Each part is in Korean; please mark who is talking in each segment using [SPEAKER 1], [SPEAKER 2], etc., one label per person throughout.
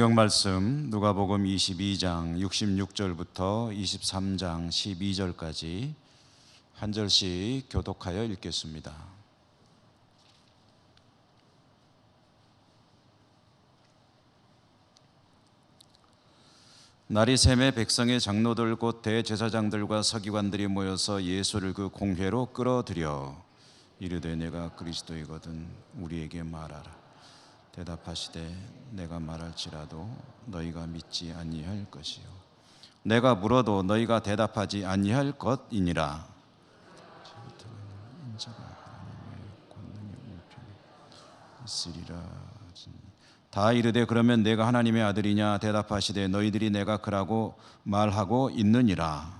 [SPEAKER 1] 성경 말씀 누가복음 22장 66절부터 23장 12절까지 한 절씩 교독하여 읽겠습니다. 날이 새매 백성의 장로들 곧 대제사장들과 서기관들이 모여서 예수를 그 공회로 끌어들여 이르되 내가 그리스도이거든 우리에게 말하라. 대답하시되 내가 말할지라도 너희가 믿지 아니할 것이요 내가 물어도 너희가 대답하지 아니할 것이니라. 인자가 하나님의 권능의 우편에 있으리라. 다 이르되 그러면 내가 하나님의 아들이냐 대답하시되 너희들이 내가 그라고 말하고 있느니라.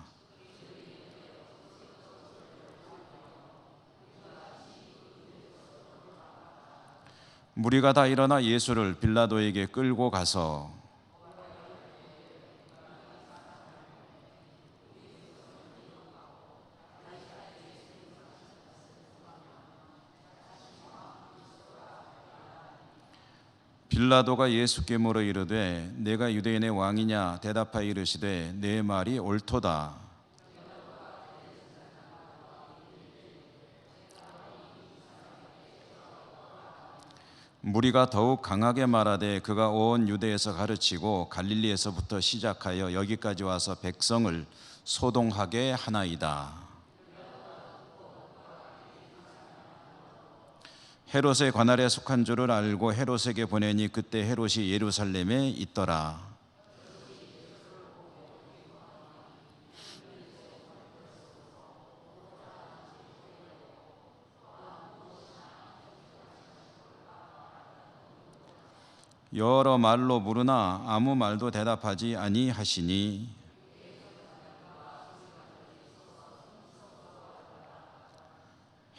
[SPEAKER 1] 무리가 다 일어나 예수를 빌라도에게 끌고 가서 빌라도가 예수께 물어 이르되 내가 유대인의 왕이냐 대답하여 이르시되 내 말이 옳도다. 무리가 더욱 강하게 말하되 그가 온 유대에서 가르치고 갈릴리에서부터 시작하여 여기까지 와서 백성을 소동하게 하나이다. 헤롯의 관할에 속한 줄을 알고 헤롯에게 보내니 그때 헤롯이 예루살렘에 있더라. 여러 말로 물으나 아무 말도 대답하지 아니하시니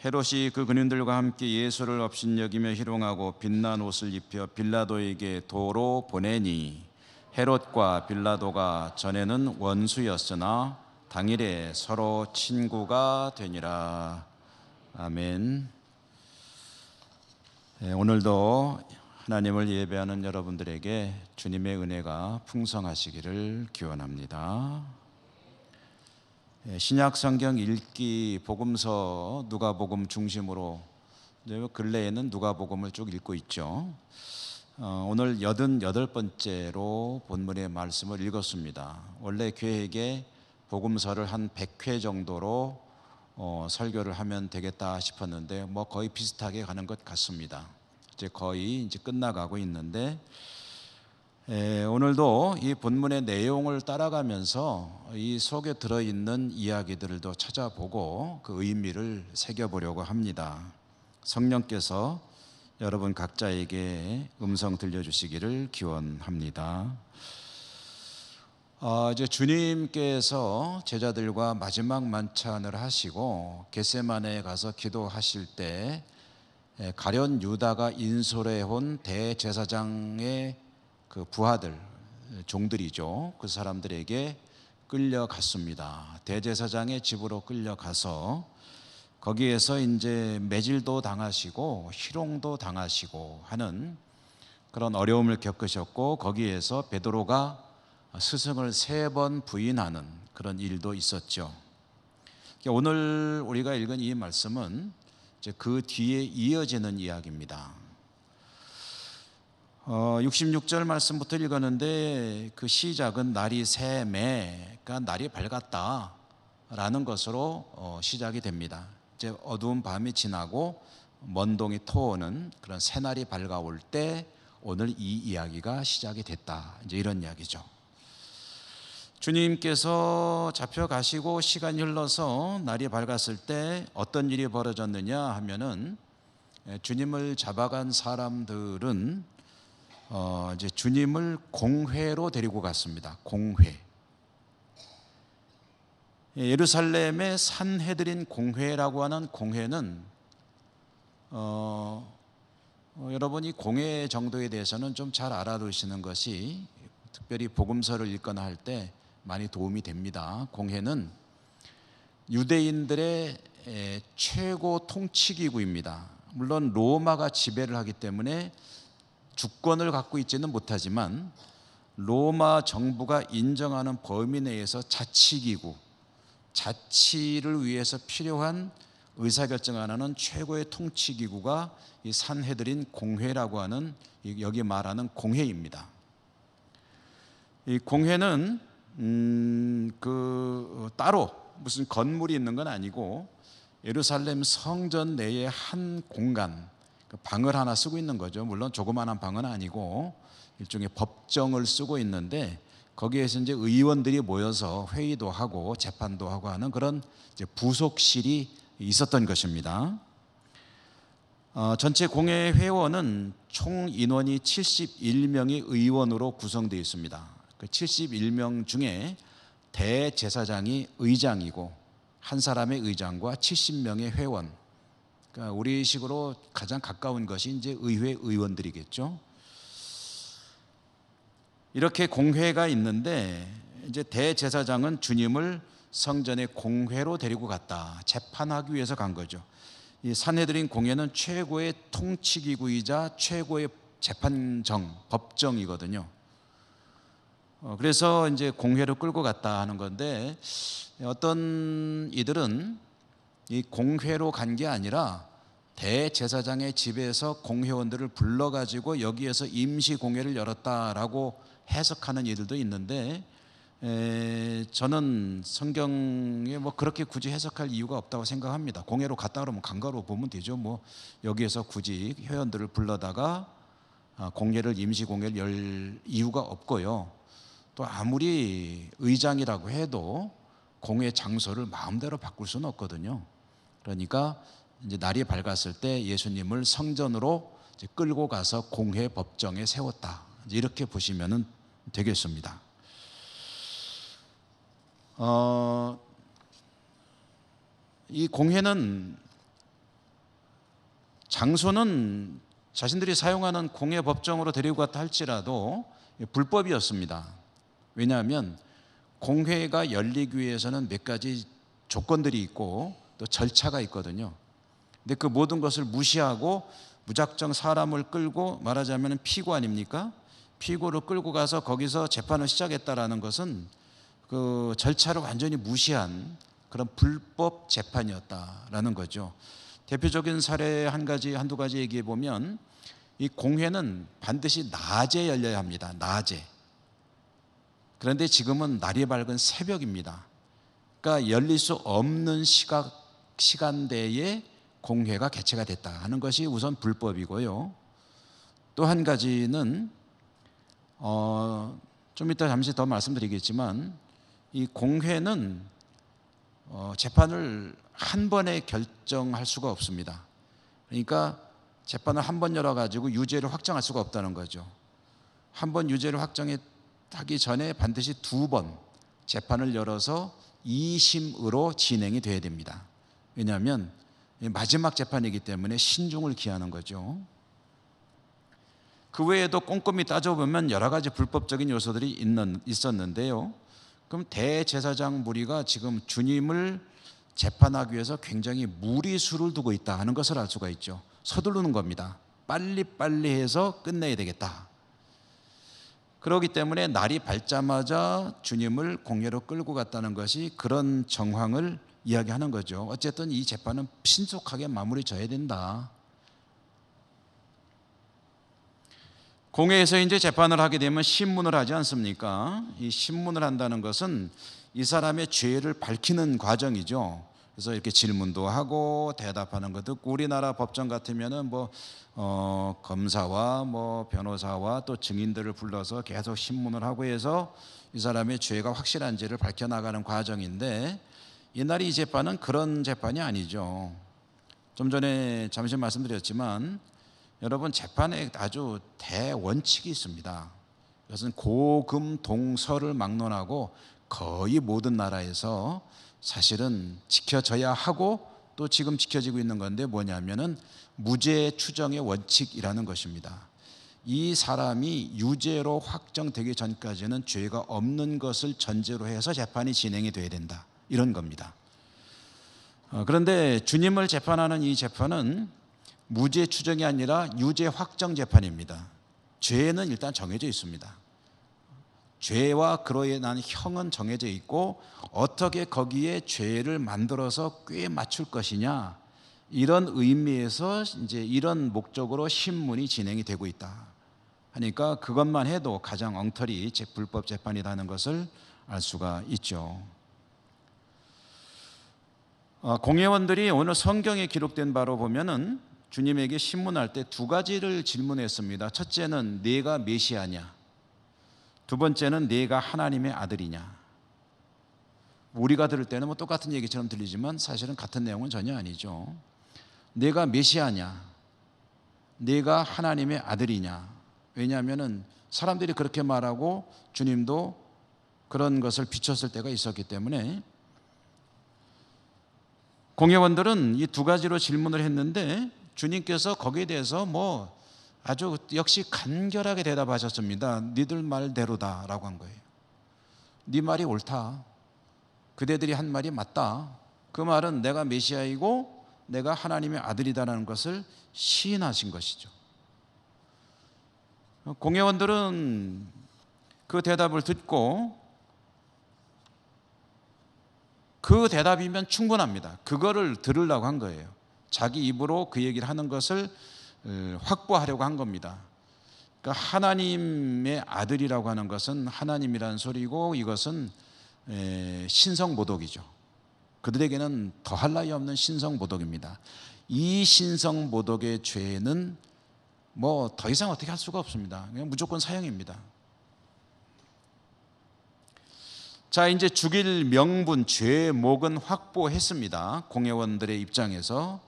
[SPEAKER 1] 헤롯이 그 근인들과 함께 예수를 업신여기며 희롱하고 빛난 옷을 입혀 빌라도에게 도로 보내니 헤롯과 빌라도가 전에는 원수였으나 당일에 서로 친구가 되니라. 아멘. 오늘도 하나님을 예배하는 여러분들에게 주님의 은혜가 풍성하시기를 기원합니다. 신약 성경 읽기 복음서 누가복음 중심으로 근래에는 누가복음을 쭉 읽고 있죠. 오늘 88번째로 본문의 말씀을 읽었습니다. 원래 계획에 복음서를 한 100회 정도로 설교를 하면 되겠다 싶었는데 거의 비슷하게 가는 것 같습니다. 거의 끝나가고 있는데 오늘도 이 본문의 내용을 따라가면서 이 속에 들어있는 이야기들도 찾아보고 그 의미를 새겨보려고 합니다. 성령께서 여러분 각자에게 음성 들려주시기를 기원합니다. 이제 주님께서 제자들과 마지막 만찬을 하시고 겟세마네에 가서 기도하실 때 가룟 유다가 인솔해 온 대제사장의 그 부하들, 종들이죠. 그 사람들에게 끌려갔습니다. 대제사장의 집으로 끌려가서 거기에서 이제 매질도 당하시고 희롱도 당하시고 하는 그런 어려움을 겪으셨고 거기에서 베드로가 스승을 3번 부인하는 그런 일도 있었죠. 오늘 우리가 읽은 이 말씀은 그 뒤에 이어지는 이야기입니다. 66절 말씀부터 읽었는데 그 시작은 날이 새매, 그러니까 날이 밝았다 라는 것으로 시작이 됩니다. 이제 어두운 밤이 지나고 먼동이 터오는 그런 새날이 밝아올 때 오늘 이 이야기가 시작이 됐다, 이제 이런 이야기죠. 주님께서 잡혀가시고 시간이 흘러서 날이 밝았을 때 어떤 일이 벌어졌느냐 하면은 주님을 잡아간 사람들은 이제 주님을 공회로 데리고 갔습니다. 공회. 예루살렘의 산헤드린 공회라고 하는 공회는 여러분 이 공회 정도에 대해서는 좀 잘 알아두시는 것이 특별히 복음서를 읽거나 할 때 많이 도움이 됩니다. 공회는 유대인들의 최고 통치기구입니다. 물론 로마가 지배를 하기 때문에 주권을 갖고 있지는 못하지만 로마 정부가 인정하는 범위 내에서 자치기구, 자치를 위해서 필요한 의사결정하는 최고의 통치기구가 이 산헤드린 공회라고 하는, 여기 말하는 공회입니다. 이 공회는 따로 무슨 건물이 있는 건 아니고 예루살렘 성전 내의 한 공간, 방을 하나 쓰고 있는 거죠. 물론 조그마한 방은 아니고 일종의 법정을 쓰고 있는데, 거기에서 이제 의원들이 모여서 회의도 하고 재판도 하고 하는 그런 이제 부속실이 있었던 것입니다. 전체 공회 회원은 총 인원이 71명의 의원으로 구성되어 있습니다. 그 71명 중에 대제사장이 의장이고 한 사람의 의장과 70명의 회원, 그러니까 우리식으로 가장 가까운 것이 이제 의회 의원들이겠죠. 이렇게 공회가 있는데 이제 대제사장은 주님을 성전의 공회로 데리고 갔다. 재판하기 위해서 간 거죠. 이 산헤드린 공회는 최고의 통치기구이자 최고의 재판정, 법정이거든요. 그래서 이제 공회로 끌고 갔다 하는 건데, 어떤 이들은 이 공회로 간 게 아니라 대제사장의 집에서 공회원들을 불러가지고 여기에서 임시 공회를 열었다라고 해석하는 이들도 있는데, 저는 성경에 뭐 그렇게 굳이 해석할 이유가 없다고 생각합니다. 공회로 갔다 그러면 간 거로 보면 되죠. 뭐 여기에서 굳이 회원들을 불러다가 공회를, 임시 공회를 열 이유가 없고요. 또 아무리 의장이라고 해도 공회 장소를 마음대로 바꿀 수는 없거든요. 그러니까 이제 날이 밝았을 때 예수님을 성전으로 이제 끌고 가서 공회 법정에 세웠다. 이렇게 보시면 되겠습니다. 이 공회는, 장소는 자신들이 사용하는 공회 법정으로 데리고 갔다 할지라도 불법이었습니다. 왜냐하면 공회가 열리기 위해서는 몇 가지 조건들이 있고 또 절차가 있거든요. 근데 그 모든 것을 무시하고 무작정 사람을 끌고, 말하자면 피고 아닙니까? 피고를 끌고 가서 거기서 재판을 시작했다라는 것은 그 절차를 완전히 무시한 그런 불법 재판이었다라는 거죠. 대표적인 사례 한두 가지 얘기해 보면, 이 공회는 반드시 낮에 열려야 합니다. 낮에. 그런데 지금은 날이 밝은 새벽입니다. 그러니까 열릴 수 없는 시간대에 공회가 개최가 됐다 하는 것이 우선 불법이고요. 또 한 가지는 좀 이따 잠시 더 말씀드리겠지만, 이 공회는 재판을 한 번에 결정할 수가 없습니다. 그러니까 재판을 한 번 열어가지고 유죄를 확정할 수가 없다는 거죠. 한 번 유죄를 확정하기 전에 반드시 두 번 재판을 열어서 2심으로 진행이 돼야 됩니다. 왜냐하면 마지막 재판이기 때문에 신중을 기하는 거죠. 그 외에도 꼼꼼히 따져보면 여러 가지 불법적인 요소들이 있었는데요. 그럼 대제사장 무리가 지금 주님을 재판하기 위해서 굉장히 무리수를 두고 있다 하는 것을 알 수가 있죠. 서두르는 겁니다. 빨리빨리 해서 끝내야 되겠다. 그렇기 때문에 날이 밝자마자 주님을 공회로 끌고 갔다는 것이 그런 정황을 이야기하는 거죠. 어쨌든 이 재판은 신속하게 마무리 져야 된다. 공회에서 이제 재판을 하게 되면 신문을 하지 않습니까? 이 신문을 한다는 것은 이 사람의 죄를 밝히는 과정이죠. 그래서 이렇게 질문도 하고 대답하는 거 듣고, 우리나라 법정 같으면은 검사와 변호사와 또 증인들을 불러서 계속 신문을 하고 해서 이 사람의 죄가 확실한지를 밝혀나가는 과정인데, 이날의 이 재판은 그런 재판이 아니죠. 좀 전에 잠시 말씀드렸지만, 여러분, 재판에 아주 대원칙이 있습니다. 그것은 고금동서를 막론하고 거의 모든 나라에서 사실은 지켜져야 하고 또 지금 지켜지고 있는 건데, 뭐냐면은 무죄 추정의 원칙이라는 것입니다. 이 사람이 유죄로 확정되기 전까지는 죄가 없는 것을 전제로 해서 재판이 진행이 돼야 된다, 이런 겁니다. 그런데 주님을 재판하는 이 재판은 무죄 추정이 아니라 유죄 확정 재판입니다. 죄는 일단 정해져 있습니다. 죄와 그로 인한 형은 정해져 있고 어떻게 거기에 죄를 만들어서 꽤 맞출 것이냐, 이런 의미에서 이제 이런 목적으로 신문이 진행이 되고 있다 하니까 그것만 해도 가장 엉터리 불법 재판이라는 것을 알 수가 있죠. 공회원들이 오늘 성경에 기록된 바로 보면은 주님에게 신문할 때 두 가지를 질문했습니다. 첫째는 네가 메시아냐, 두 번째는 네가 하나님의 아들이냐. 우리가 들을 때는 뭐 똑같은 얘기처럼 들리지만 사실은 같은 내용은 전혀 아니죠. 네가 메시아냐, 네가 하나님의 아들이냐. 왜냐하면은 사람들이 그렇게 말하고 주님도 그런 것을 비췄을 때가 있었기 때문에 공회원들은 이 두 가지로 질문을 했는데 주님께서 거기에 대해서 뭐 아주 역시 간결하게 대답하셨습니다. 니들 말대로다 라고 한 거예요. 네 말이 옳다, 그대들이 한 말이 맞다. 그 말은 내가 메시아이고 내가 하나님의 아들이다라는 것을 시인하신 것이죠. 공회원들은 그 대답을 듣고 그 대답이면 충분합니다. 그거를 들으려고 한 거예요. 자기 입으로 그 얘기를 하는 것을 확보하려고 한 겁니다. 그러니까 하나님의 아들이라고 하는 것은 하나님이라는 소리고 이것은 신성모독이죠. 그들에게는 더할 나위 없는 신성모독입니다. 이 신성모독의 죄는 뭐 더 이상 어떻게 할 수가 없습니다. 그냥 무조건 사형입니다. 자, 이제 죽일 명분, 죄목은 확보했습니다. 공회원들의 입장에서.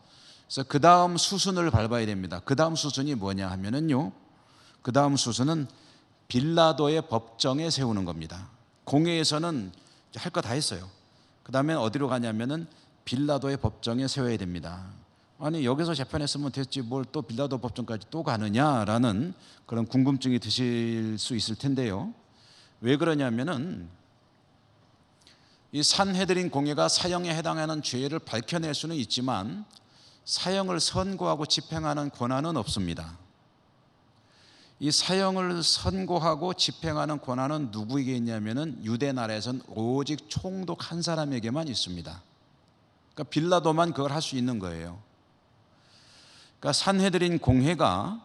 [SPEAKER 1] 그래서 그 다음 수순을 밟아야 됩니다. 그 다음 수순이 뭐냐 하면은요, 그 다음 수순은 빌라도의 법정에 세우는 겁니다. 공회에서는 할 거 다 했어요. 그 다음에 어디로 가냐면은 빌라도의 법정에 세워야 됩니다. 아니 여기서 재판했으면 됐지 뭘 또 빌라도 법정까지 또 가느냐라는 그런 궁금증이 드실 수 있을 텐데요. 왜 그러냐면은 이 산헤드린 공회가 사형에 해당하는 죄를 밝혀낼 수는 있지만 사형을 선고하고 집행하는 권한은 없습니다. 이 사형을 선고하고 집행하는 권한은 누구에게 있냐면은 유대 나라에서는 오직 총독 한 사람에게만 있습니다. 그러니까 빌라도만 그걸 할 수 있는 거예요. 그러니까 산헤드린 공회가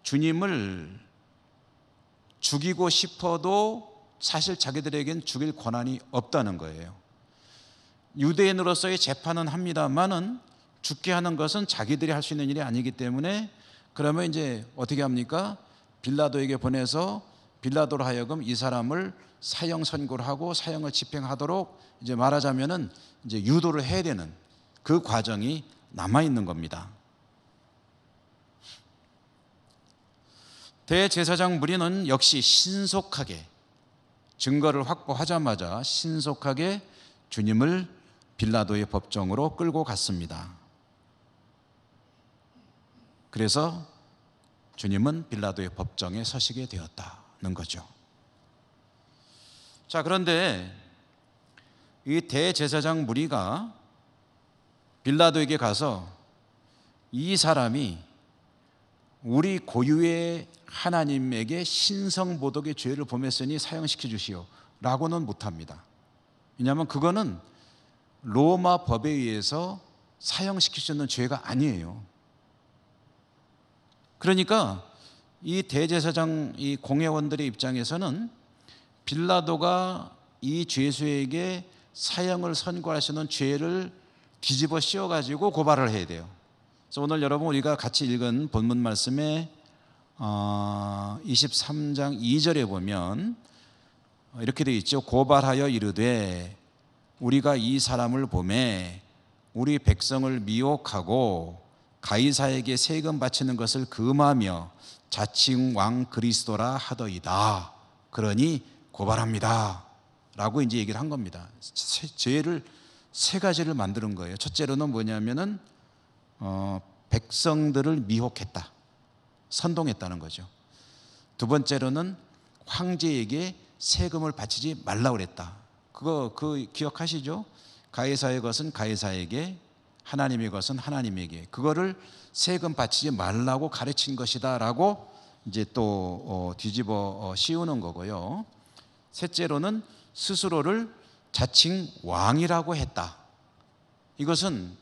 [SPEAKER 1] 주님을 죽이고 싶어도 사실 자기들에겐 죽일 권한이 없다는 거예요. 유대인으로서의 재판은 합니다만은 죽게 하는 것은 자기들이 할 수 있는 일이 아니기 때문에 그러면 이제 어떻게 합니까? 빌라도에게 보내서 빌라도로 하여금 이 사람을 사형 선고를 하고 사형을 집행하도록 이제 말하자면은 이제 유도를 해야 되는 그 과정이 남아 있는 겁니다. 대제사장 무리는 역시 신속하게 증거를 확보하자마자 신속하게 주님을 빌라도의 법정으로 끌고 갔습니다. 그래서 주님은 빌라도의 법정에 서시게 되었다는 거죠. 자, 그런데 이 대제사장 무리가 빌라도에게 가서 이 사람이 우리 고유의 하나님에게 신성모독의 죄를 범했으니 사형시켜 주시오 라고는 못합니다. 왜냐하면 그거는 로마 법에 의해서 사형시킬 수 있는 죄가 아니에요. 그러니까 이 대제사장 이 공회원들의 입장에서는 빌라도가 이 죄수에게 사형을 선고할 수 있는 죄를 뒤집어 씌워가지고 고발을 해야 돼요. 그래서 오늘 여러분 우리가 같이 읽은 본문 말씀에 23장 2절에 보면 이렇게 되어 있죠. 고발하여 이르되 우리가 이 사람을 보매 우리 백성을 미혹하고 가이사에게 세금 바치는 것을 금하며 자칭 왕 그리스도라 하더이다. 그러니 고발합니다 라고 이제 얘기를 한 겁니다. 죄를 세 가지를 만드는 거예요. 첫째로는 뭐냐면은 백성들을 미혹했다, 선동했다는 거죠. 두 번째로는 황제에게 세금을 바치지 말라고 그랬다. 그거 기억하시죠? 가이사의 것은 가이사에게, 하나님의 것은 하나님에게, 그거를 세금 바치지 말라고 가르친 것이다라고 이제 또 뒤집어 씌우는 거고요. 셋째로는 스스로를 자칭 왕이라고 했다. 이것은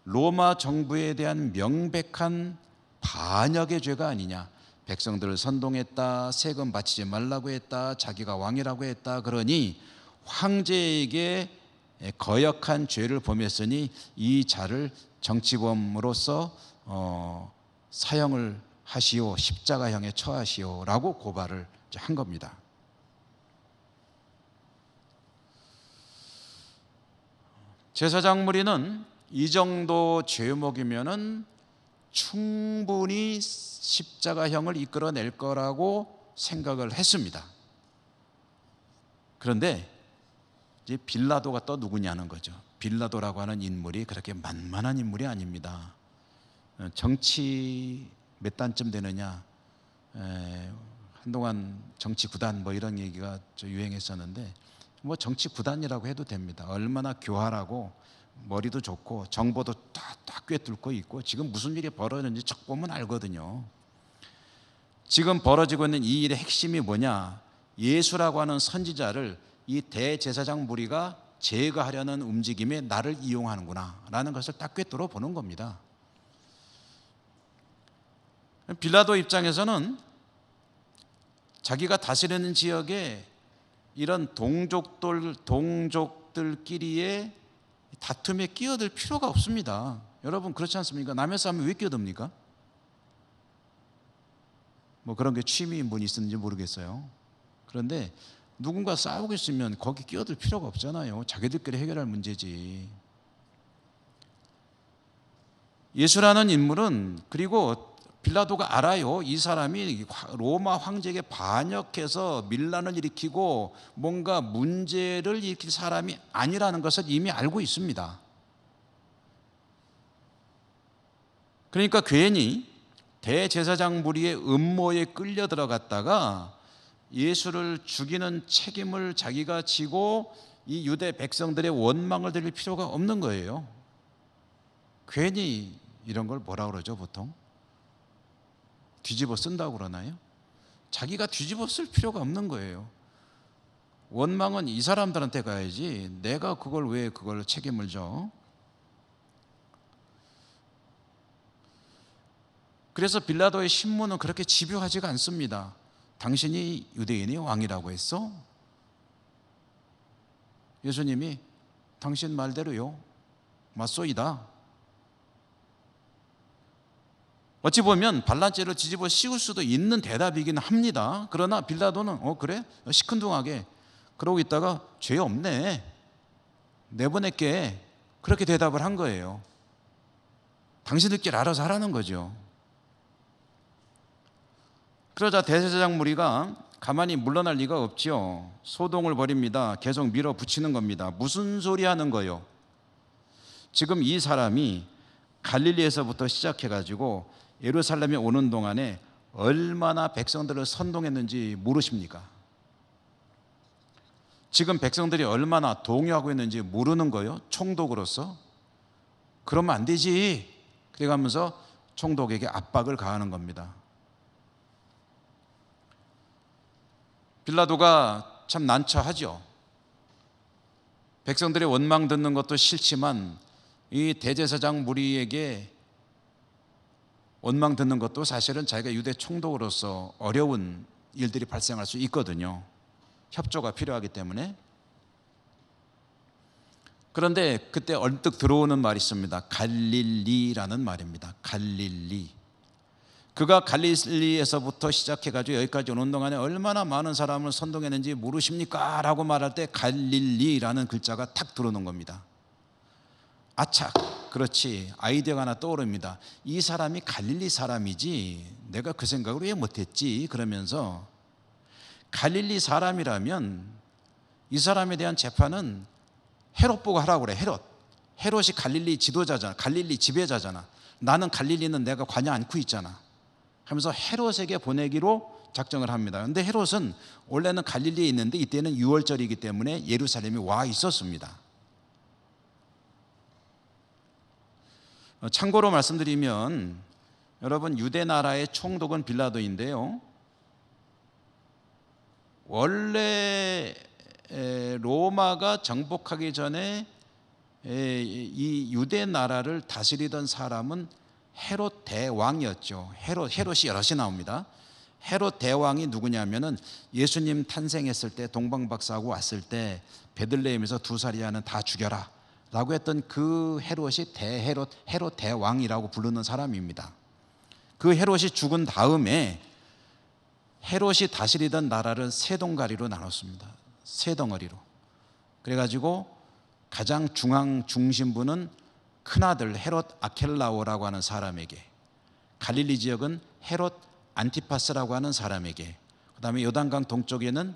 [SPEAKER 1] 로마 정부에 대한 명백한 반역의 죄가 아니냐. 백성들을 선동했다, 세금 바치지 말라고 했다, 자기가 왕이라고 했다. 그러니 황제에게 거역한 죄를 범했으니 이 자를 정치범으로서 사형을 하시오, 십자가형에 처하시오라고 고발을 한 겁니다. 제사장 무리는 이 정도 죄목이면은 충분히 십자가형을 이끌어낼 거라고 생각을 했습니다. 그런데 이제 빌라도가 또 누구냐는 거죠. 빌라도라고 하는 인물이 그렇게 만만한 인물이 아닙니다. 정치 몇 단쯤 되느냐, 한동안 정치 구단 뭐 이런 얘기가 유행했었는데 뭐 정치 구단이라고 해도 됩니다. 얼마나 교활하고 머리도 좋고 정보도 딱 꿰뚫고 있고 지금 무슨 일이 벌어졌는지 척 보면 알거든요. 지금 벌어지고 있는 이 일의 핵심이 뭐냐, 예수라고 하는 선지자를 이 대제사장 무리가 제거하려는 움직임에 나를 이용하는구나 라는 것을 딱 꿰뚫어 보는 겁니다. 빌라도 입장에서는 자기가 다스리는 지역에 이런 동족들끼리의 다툼에 끼어들 필요가 없습니다. 여러분 그렇지 않습니까? 남의 싸움에 왜 끼어듭니까? 뭐 그런 게 취미인 분이 있는지 모르겠어요. 그런데 누군가 싸우고 있으면 거기 끼어들 필요가 없잖아요. 자기들끼리 해결할 문제지. 예수라는 인물은, 그리고 빌라도가 알아요. 이 사람이 로마 황제에게 반역해서 밀란을 일으키고 뭔가 문제를 일으킬 사람이 아니라는 것을 이미 알고 있습니다. 그러니까 괜히 대제사장 무리의 음모에 끌려 들어갔다가 예수를 죽이는 책임을 자기가 지고 이 유대 백성들의 원망을 들릴 필요가 없는 거예요. 괜히 이런 걸 뭐라 그러죠, 보통? 뒤집어 쓴다고 그러나요? 자기가 뒤집어 쓸 필요가 없는 거예요. 원망은 이 사람들한테 가야지 내가 왜 그걸 책임을 져? 그래서 빌라도의 신문은 그렇게 집요하지가 않습니다. 당신이 유대인의 왕이라고 했어? 예수님이 당신 말대로요, 맞소이다. 어찌 보면 반란죄를 뒤집어 씌울 수도 있는 대답이긴 합니다. 그러나 빌라도는 그래? 시큰둥하게 그러고 있다가 죄 없네, 내보낼게, 그렇게 대답을 한 거예요. 당신들끼리 알아서 하라는 거죠. 그러자 대제사장 무리가 가만히 물러날 리가 없지요. 소동을 벌입니다. 계속 밀어붙이는 겁니다. 무슨 소리 하는 거요? 지금 이 사람이 갈릴리에서부터 시작해가지고 예루살렘에 오는 동안에 얼마나 백성들을 선동했는지 모르십니까? 지금 백성들이 얼마나 동요하고 있는지 모르는 거예요? 총독으로서. 그러면 안 되지. 그래가면서 총독에게 압박을 가하는 겁니다. 빌라도가 참 난처하죠. 백성들의 원망 듣는 것도 싫지만 이 대제사장 무리에게 원망 듣는 것도 사실은 자기가 유대 총독으로서 어려운 일들이 발생할 수 있거든요. 협조가 필요하기 때문에. 그런데 그때 얼뜩 들어오는 말이 있습니다. 갈릴리라는 말입니다. 갈릴리. 그가 갈릴리에서부터 시작해가지고 여기까지 오는 동안에 얼마나 많은 사람을 선동했는지 모르십니까? 라고 말할 때 갈릴리라는 글자가 탁 들어오는 겁니다. 아차, 그렇지, 아이디어가 하나 떠오릅니다. 이 사람이 갈릴리 사람이지 내가 그 생각을 왜 못했지? 그러면서 갈릴리 사람이라면 이 사람에 대한 재판은 헤롯 보고 하라고 그래. 헤롯이 갈릴리 지도자잖아, 갈릴리 지배자잖아. 나는 갈릴리는 내가 관여 않고 있잖아 하면서 헤롯에게 보내기로 작정을 합니다. 그런데 헤롯은 원래는 갈릴리에 있는데 이때는 유월절이기 때문에 예루살렘에 와 있었습니다. 참고로 말씀드리면 여러분, 유대 나라의 총독은 빌라도인데요, 원래 로마가 정복하기 전에 이 유대 나라를 다스리던 사람은 헤롯 대왕이었죠. 헤롯이 여럿이 나옵니다. 헤롯 대왕이 누구냐면은 예수님 탄생했을 때 동방박사하고 왔을 때 베들레헴에서 2살이야는 다 죽여라 라고 했던 그 헤롯이 헤롯 대왕이라고 부르는 사람입니다. 그 헤롯이 죽은 다음에 헤롯이 다스리던 나라를 세 동가리로 나눴습니다. 세 덩어리로. 그래가지고 가장 중심부는 큰아들 헤롯 아켈라오라고 하는 사람에게, 갈릴리 지역은 헤롯 안티파스라고 하는 사람에게, 그 다음에 요단강 동쪽에는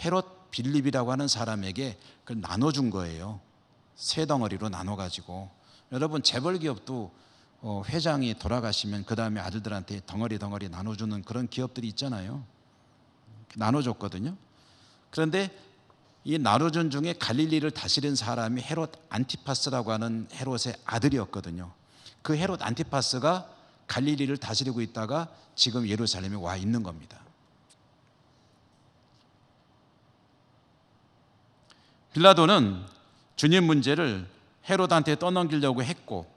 [SPEAKER 1] 헤롯 빌립이라고 하는 사람에게 그걸 나눠준 거예요. 세 덩어리로 나눠가지고. 여러분 재벌 기업도 회장이 돌아가시면 그 다음에 아들들한테 덩어리 나눠주는 그런 기업들이 있잖아요. 나눠줬거든요. 그런데 이 나눠준 중에 갈릴리를 다스린 사람이 헤롯 안티파스라고 하는 헤롯의 아들이었거든요. 그 헤롯 안티파스가 갈릴리를 다스리고 있다가 지금 예루살렘에 와 있는 겁니다. 빌라도는 주님 문제를 헤롯한테 떠넘기려고 했고,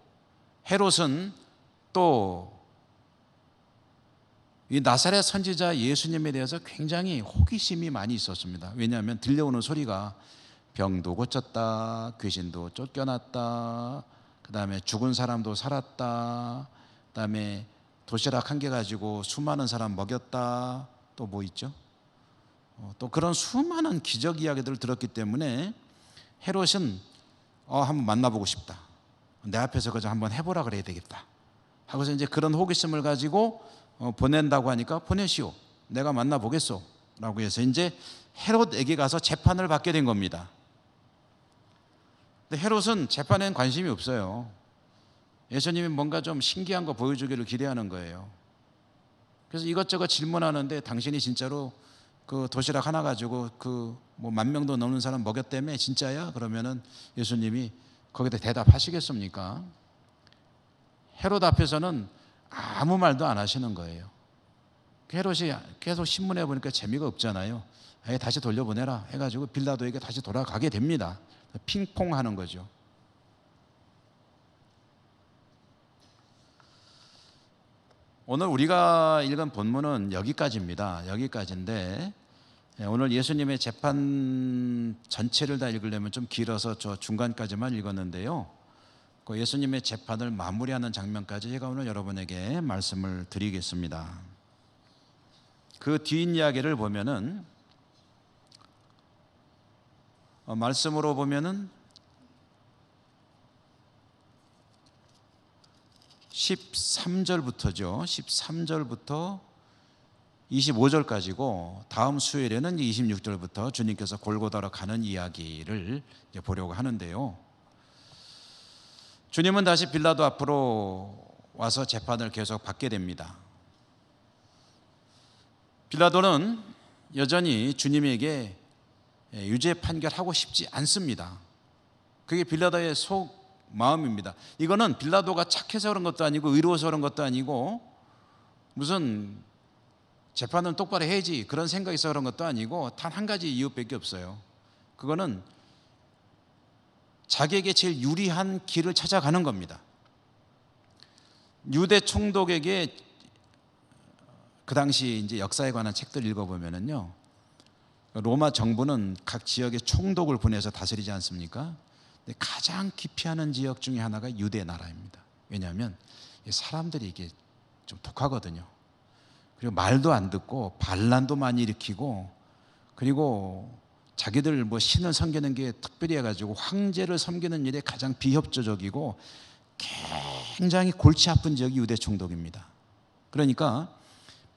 [SPEAKER 1] 헤롯은 또 이 나사렛 선지자 예수님에 대해서 굉장히 호기심이 많이 있었습니다. 왜냐하면 들려오는 소리가 병도 고쳤다, 귀신도 쫓겨났다, 그 다음에 죽은 사람도 살았다, 그 다음에 도시락 한 개 가지고 수많은 사람 먹였다, 또 뭐 있죠? 또 그런 수많은 기적 이야기들을 들었기 때문에 헤롯은 한번 만나보고 싶다, 내 앞에서 그저 한번 해보라 그래야 되겠다 하고서 이제 그런 호기심을 가지고 보낸다고 하니까 보내시오, 내가 만나보겠소 라고 해서 이제 헤롯에게 가서 재판을 받게 된 겁니다. 근데 헤롯은 재판에는 관심이 없어요. 예수님이 뭔가 좀 신기한 거 보여주기를 기대하는 거예요. 그래서 이것저것 질문하는데 당신이 진짜로 그 도시락 하나 가지고 그 뭐 10,000명도 넘는 사람 먹였다며 진짜야? 그러면은 예수님이 거기다 대답하시겠습니까? 헤롯 앞에서는 아무 말도 안 하시는 거예요. 헤롯이 계속 신문에 보니까 재미가 없잖아요. 다시 돌려보내라 해가지고 빌라도에게 다시 돌아가게 됩니다. 핑퐁하는 거죠. 오늘 우리가 읽은 본문은 여기까지입니다. 여기까지인데 오늘 예수님의 재판 전체를 다 읽으려면 좀 길어서 저 중간까지만 읽었는데요. 그 예수님의 재판을 마무리하는 장면까지 제가 오늘 여러분에게 말씀을 드리겠습니다. 그 뒷이야기를 보면은 말씀으로 보면은 13절부터죠. 13절부터 25절까지고 다음 수요일에는 26절부터 주님께서 골고다로 가는 이야기를 보려고 하는데요. 주님은 다시 빌라도 앞으로 와서 재판을 계속 받게 됩니다. 빌라도는 여전히 주님에게 유죄 판결하고 싶지 않습니다. 그게 빌라도의 속 마음입니다. 이거는 빌라도가 착해서 그런 것도 아니고 의로워서 그런 것도 아니고 무슨 재판은 똑바로 해야지 그런 생각이 있어서 그런 것도 아니고 단 한 가지 이유밖에 없어요. 그거는 자기에게 제일 유리한 길을 찾아가는 겁니다. 유대 총독에게 그 당시 이제 역사에 관한 책들 읽어보면은요, 로마 정부는 각 지역에 총독을 보내서 다스리지 않습니까? 근데 가장 기피하는 지역 중에 하나가 유대 나라입니다. 왜냐하면 사람들이 이게 좀 독하거든요. 그리고 말도 안 듣고 반란도 많이 일으키고, 그리고 자기들 뭐 신을 섬기는 게 특별히 해가지고 황제를 섬기는 일에 가장 비협조적이고 굉장히 골치 아픈 지역이 유대 총독입니다. 그러니까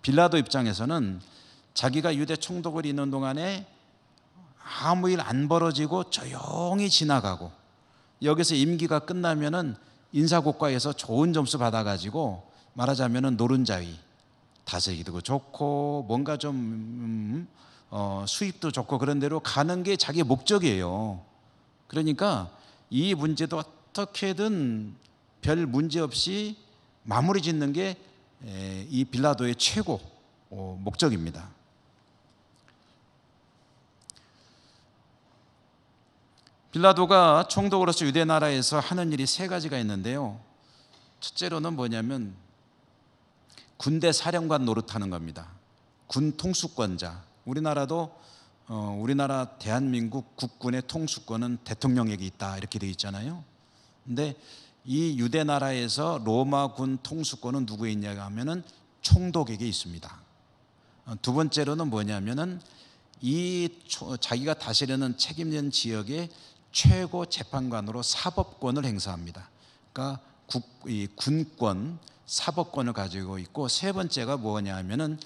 [SPEAKER 1] 빌라도 입장에서는 자기가 유대 총독을 있는 동안에 아무 일 안 벌어지고 조용히 지나가고, 여기서 임기가 끝나면은 인사고과에서 좋은 점수 받아가지고 말하자면은 노른자위, 다스리기도 좋고 뭔가 좀 수입도 좋고 그런 데로 가는 게 자기 목적이에요. 그러니까 이 문제도 어떻게든 별 문제 없이 마무리 짓는 게 이 빌라도의 최고 목적입니다. 빌라도가 총독으로서 유대 나라에서 하는 일이 세 가지가 있는데요. 첫째로는 뭐냐면 군대 사령관 노릇하는 겁니다. 군 통수권자. 우리나라 대한민국 국군의 통수권은 대통령에게 있다 이렇게 되어 있잖아요. 근데 이 유대 나라에서 로마 군 통수권은 누구에 있냐 하면은 총독에게 있습니다. 두 번째로는 뭐냐면은 자기가 다스리는 책임진 지역의 최고 재판관으로 사법권을 행사합니다. 그러니까 이 군권, 사법권을 가지고 있고, 세 번째가 뭐냐 하면은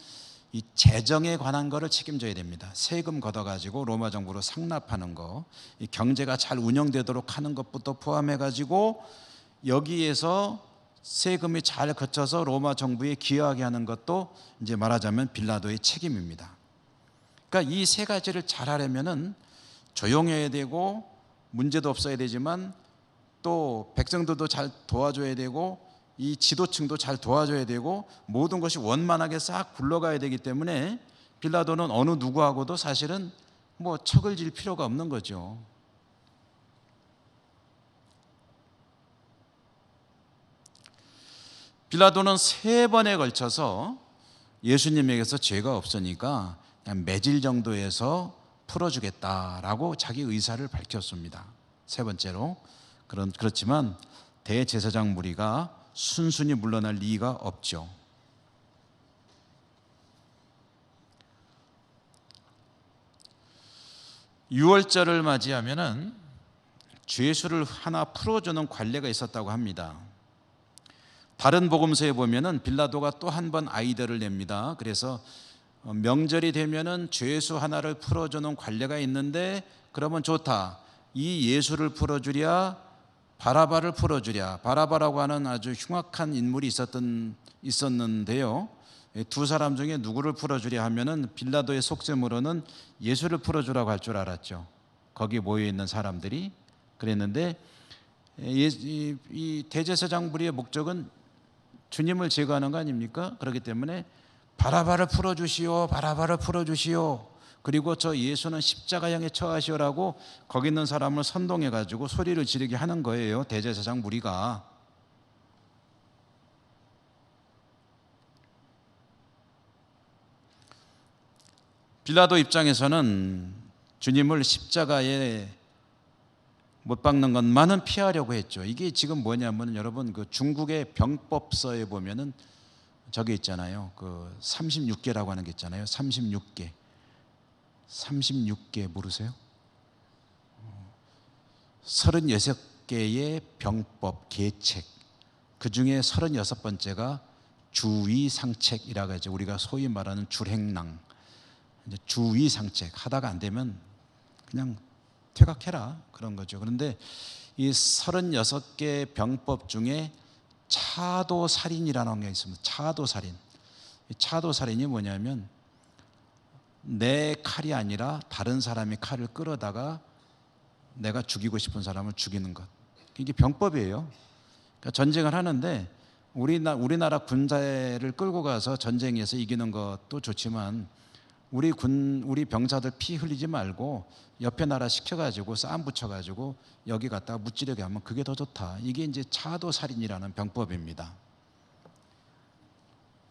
[SPEAKER 1] 이 재정에 관한 거를 책임져야 됩니다. 세금 걷어가지고 로마 정부로 상납하는 거, 이 경제가 잘 운영되도록 하는 것부터 포함해가지고 여기에서 세금이 잘 거쳐서 로마 정부에 기여하게 하는 것도 이제 말하자면 빌라도의 책임입니다. 그러니까 이 세 가지를 잘 하려면은 조용해야 되고 문제도 없어야 되지만 또 백성들도 잘 도와줘야 되고 이 지도층도 잘 도와줘야 되고 모든 것이 원만하게 싹 굴러가야 되기 때문에 빌라도는 어느 누구하고도 사실은 뭐 척을 질 필요가 없는 거죠. 빌라도는 3번에 걸쳐서 예수님에게서 죄가 없으니까 그냥 매질 정도에서 풀어주겠다라고 자기 의사를 밝혔습니다. 세 번째로, 그렇지만 대제사장 무리가 순순히 물러날 리가 없죠. 유월절을 맞이하면은 죄수를 하나 풀어주는 관례가 있었다고 합니다. 다른 복음서에 보면은 빌라도가 또 한 번 아이디어를 냅니다. 그래서 명절이 되면은 죄수 하나를 풀어주는 관례가 있는데, 그러면 좋다. 이 예수를 풀어주랴, 바라바를 풀어주랴. 바라바라고 하는 아주 흉악한 인물이 있었는데요. 두 사람 중에 누구를 풀어주랴 하면은 빌라도의 속셈으로는 예수를 풀어주라고 할 줄 알았죠. 거기 모여 있는 사람들이 그랬는데, 이 대제사장 무리의 목적은 주님을 제거하는 거 아닙니까? 그렇기 때문에 바라바를 풀어주시오, 바라바를 풀어주시오. 그리고 저 예수는 십자가형에 처하시오라고 거기 있는 사람을 선동해 가지고 소리를 지르게 하는 거예요, 대제사장 무리가. 빌라도 입장에서는 주님을 십자가에 못 박는 것만은 피하려고 했죠. 이게 지금 뭐냐면 여러분, 그 중국의 병법서에 보면은 저게 있잖아요. 그 36개라고 하는 게 있잖아요. 36개. 36개 모르세요? 36개의 병법 계책. 그 중에 36번째가 주의상책이라고 하죠. 우리가 소위 말하는 줄행랑. 이제 주의상책 하다가 안 되면 그냥 퇴각해라 그런 거죠. 그런데 이 36개 병법 중에 차도살인이라는 게 있습니다. 차도살인. 이 차도살인이 뭐냐면 내 칼이 아니라 다른 사람의 칼을 끌어다가 내가 죽이고 싶은 사람을 죽이는 것. 이게 병법이에요. 그러니까 전쟁을 하는데 우리나라 군사를 끌고 가서 전쟁에서 이기는 것도 좋지만 우리 병사들 피 흘리지 말고 옆에 나라 시켜가지고 싸움 붙여가지고 여기 갖다가 무찌르게 하면 그게 더 좋다. 이게 이제 차도살인이라는 병법입니다.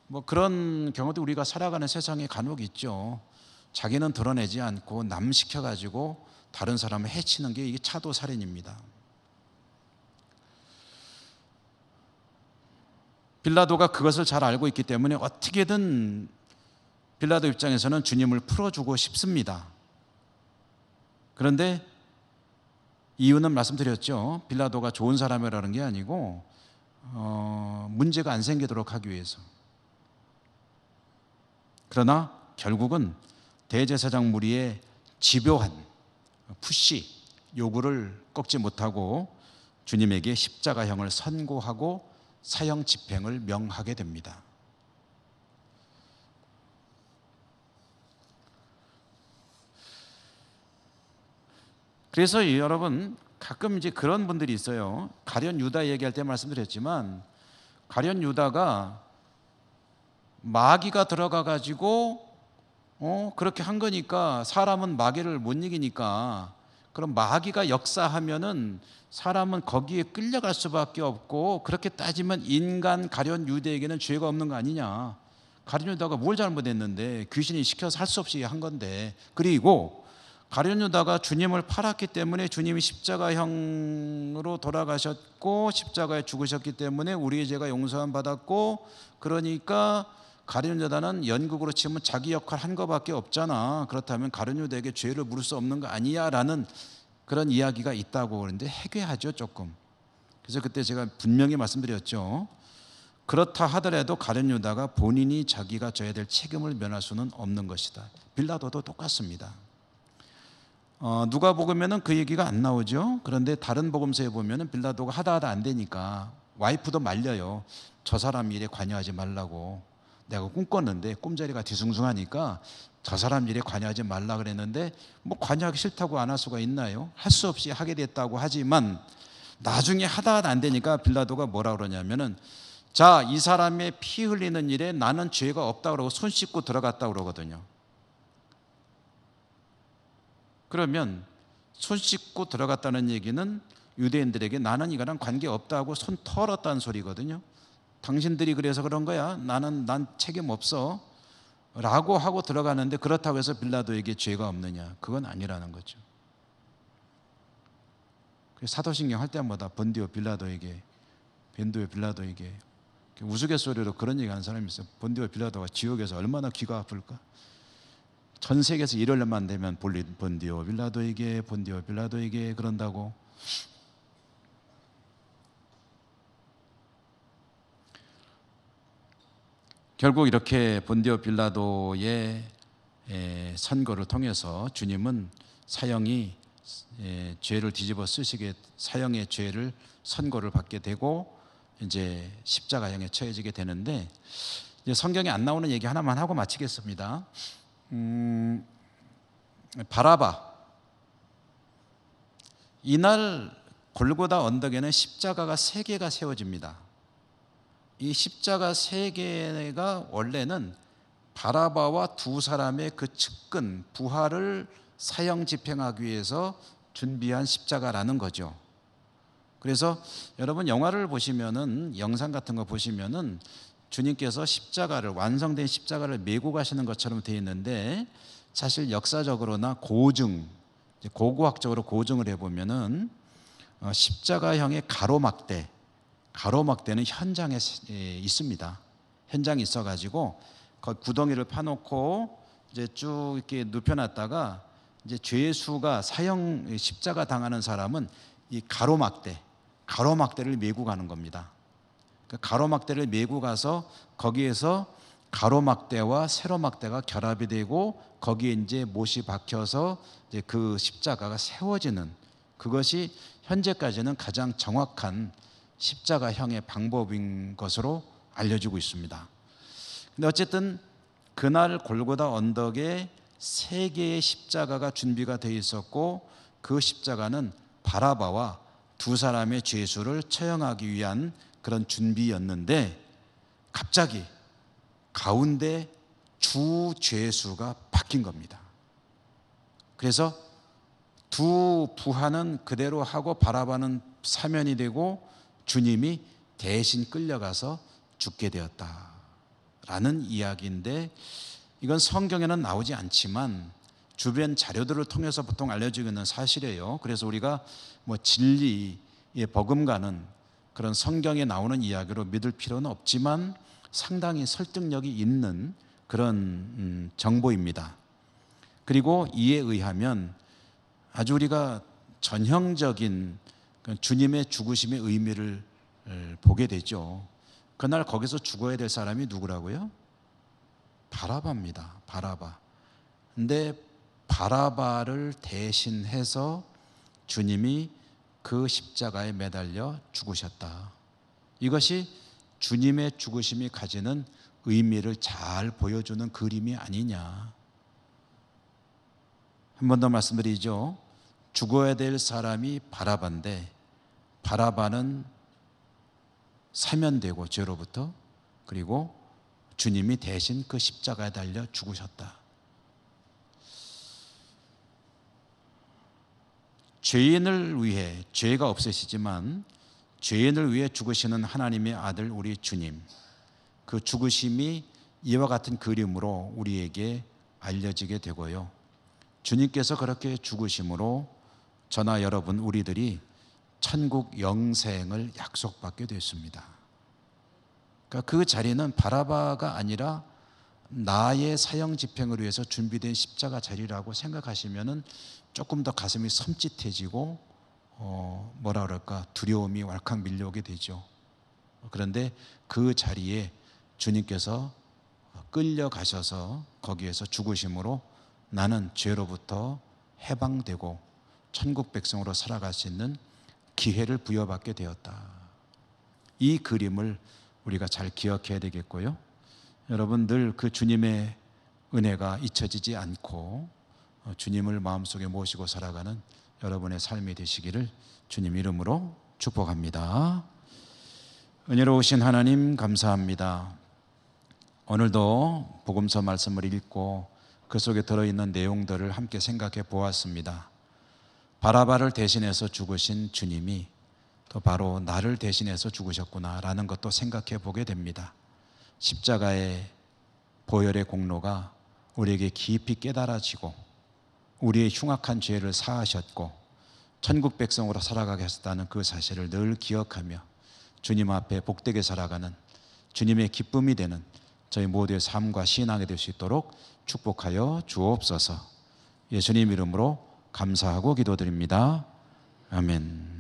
[SPEAKER 1] 뭐 그런 경우도 우리가 살아가는 세상에 간혹 있죠. 자기는 드러내지 않고 남 시켜가지고 다른 사람을 해치는 게 이게 차도살인입니다. 빌라도가 그것을 잘 알고 있기 때문에 어떻게든 빌라도 입장에서는 주님을 풀어주고 싶습니다. 그런데 이유는 말씀드렸죠. 빌라도가 좋은 사람이라는 게 아니고 문제가 안 생기도록 하기 위해서. 그러나 결국은 대제사장 무리의 집요한 푸시 요구를 꺾지 못하고 주님에게 십자가형을 선고하고 사형 집행을 명하게 됩니다. 그래서 여러분, 가끔 이제 그런 분들이 있어요. 가룟 유다 얘기할 때 말씀드렸지만 가룟 유다가 마귀가 들어가 가지고 그렇게 한 거니까, 사람은 마귀를 못 이기니까 그럼 마귀가 역사하면은 사람은 거기에 끌려갈 수밖에 없고, 그렇게 따지면 인간 가룟 유대에게는 죄가 없는 거 아니냐. 가룟 유다가 뭘 잘못했는데, 귀신이 시켜서 할 수 없이 한 건데. 그리고 가룟 유다가 주님을 팔았기 때문에 주님이 십자가형으로 돌아가셨고 십자가에 죽으셨기 때문에 우리의 죄가 용서함 받았고, 그러니까 가룟 유다는 연극으로 치면 자기 역할 한 거밖에 없잖아. 그렇다면 가룟 유다에게 죄를 물을 수 없는 거 아니야 라는 그런 이야기가 있다고. 그러는데 해괴하죠 조금. 그래서 그때 제가 분명히 말씀드렸죠. 그렇다 하더라도 가룟 유다가 본인이 자기가 져야 될 책임을 면할 수는 없는 것이다. 빌라도도 똑같습니다. 누가복음에는 그 얘기가 안 나오죠. 그런데 다른 복음서에 보면은 빌라도가 하다 안 되니까 와이프도 말려요. 저 사람 일에 관여하지 말라고. 내가 꿈꿨는데 꿈자리가 뒤숭숭하니까 저 사람 일에 관여하지 말라 그랬는데, 뭐 관여하기 싫다고 안 할 수가 있나요? 할 수 없이 하게 됐다고 하지만 나중에 하다 안 되니까 빌라도가 뭐라 그러냐면은, 자, 이 사람의 피 흘리는 일에 나는 죄가 없다 그러고 손 씻고 들어갔다 그러거든요. 그러면 손 씻고 들어갔다는 얘기는 유대인들에게 나는 이거랑 관계없다고 손 털었다는 소리거든요. 당신들이 그래서 그런 거야. 난 책임 없어 라고 하고 들어가는데, 그렇다고 해서 빌라도에게 죄가 없느냐? 그건 아니라는 거죠. 사도신경 할 때마다 본디오 빌라도에게 우스갯소리로 그런 얘기 하는 사람이 있어요. 본디오 빌라도가 지옥에서 얼마나 귀가 아플까? 전 세계에서 일요일만 되면 본디오 빌라도에게 그런다고. 결국 이렇게 본디오 빌라도의 선고를 통해서 주님은 사형이 죄를 뒤집어 쓰시게, 사형의 죄를 선고를 받게 되고 이제 십자가형에 처해지게 되는데, 이제 성경에 안 나오는 얘기 하나만 하고 마치겠습니다. 바라바. 이날 골고다 언덕에는 십자가가 3개가 세워집니다. 이 십자가 3개가 원래는 바라바와 2사람의 그 측근 부하를 사형 집행하기 위해서 준비한 십자가라는 거죠. 그래서 여러분 영화를 보시면은, 영상 같은 거 보시면은 주님께서 십자가를, 완성된 십자가를 메고 가시는 것처럼 되어 있는데, 사실 역사적으로나 고고학적으로 고증을 해보면은 십자가형의 가로막대는 현장에 있습니다. 현장에 있어가지고 구덩이를 파놓고 이제 쭉 이렇게 눕혀놨다가, 이제 죄수가 사형 십자가 당하는 사람은 이 가로막대를 메고 가는 겁니다. 그 가로막대를 메고 가서 거기에서 가로막대와 세로막대가 결합이 되고 거기에 이제 못이 박혀서 이제 그 십자가가 세워지는, 그것이 현재까지는 가장 정확한 십자가형의 방법인 것으로 알려지고 있습니다. 근데 어쨌든 그날 골고다 언덕에 3개의 십자가가 준비가 되어 있었고, 그 십자가는 바라바와 2사람의 죄수를 처형하기 위한 그런 준비였는데, 갑자기 가운데 주 죄수가 바뀐 겁니다. 그래서 2 부하는 그대로 하고 바라바는 사면이 되고 주님이 대신 끌려가서 죽게 되었다라는 이야기인데, 이건 성경에는 나오지 않지만 주변 자료들을 통해서 보통 알려지고 있는 사실이에요. 그래서 우리가 뭐 진리에 버금가는 그런 성경에 나오는 이야기로 믿을 필요는 없지만 상당히 설득력이 있는 그런 정보입니다. 그리고 이에 의하면 아주 우리가 전형적인 주님의 죽으심의 의미를 보게 되죠. 그날 거기서 죽어야 될 사람이 누구라고요? 바라바입니다. 바라바. 근데 바라바를 대신해서 주님이 그 십자가에 매달려 죽으셨다. 이것이 주님의 죽으심이 가지는 의미를 잘 보여주는 그림이 아니냐. 한 번 더 말씀드리죠. 죽어야 될 사람이 바라바인데 바라바는 사면되고 죄로부터, 그리고 주님이 대신 그 십자가에 달려 죽으셨다. 죄인을 위해, 죄가 없으시지만 죄인을 위해 죽으시는 하나님의 아들 우리 주님, 그 죽으심이 이와 같은 그림으로 우리에게 알려지게 되고요. 주님께서 그렇게 죽으심으로 저나 여러분 우리들이 천국 영생을 약속받게 됐습니다. 그러니까 그 자리는 바라바가 아니라 나의 사형 집행을 위해서 준비된 십자가 자리라고 생각하시면은 조금 더 가슴이 섬찟해지고 뭐라 그럴까, 두려움이 왈칵 밀려오게 되죠. 그런데 그 자리에 주님께서 끌려가셔서 거기에서 죽으심으로 나는 죄로부터 해방되고 천국 백성으로 살아갈 수 있는 기회를 부여받게 되었다. 이 그림을 우리가 잘 기억해야 되겠고요. 여러분 늘 그 주님의 은혜가 잊혀지지 않고 주님을 마음속에 모시고 살아가는 여러분의 삶이 되시기를 주님 이름으로 축복합니다. 은혜로우신 하나님 감사합니다. 오늘도 복음서 말씀을 읽고 그 속에 들어있는 내용들을 함께 생각해 보았습니다. 바라바를 대신해서 죽으신 주님이 또 바로 나를 대신해서 죽으셨구나라는 것도 생각해 보게 됩니다. 십자가의 보혈의 공로가 우리에게 깊이 깨달아지고 우리의 흉악한 죄를 사하셨고 천국 백성으로 살아가게 하셨다는 그 사실을 늘 기억하며 주님 앞에 복되게 살아가는 주님의 기쁨이 되는 저희 모두의 삶과 신앙이 될 수 있도록 축복하여 주옵소서. 예수님 이름으로 감사하고 기도드립니다. 아멘.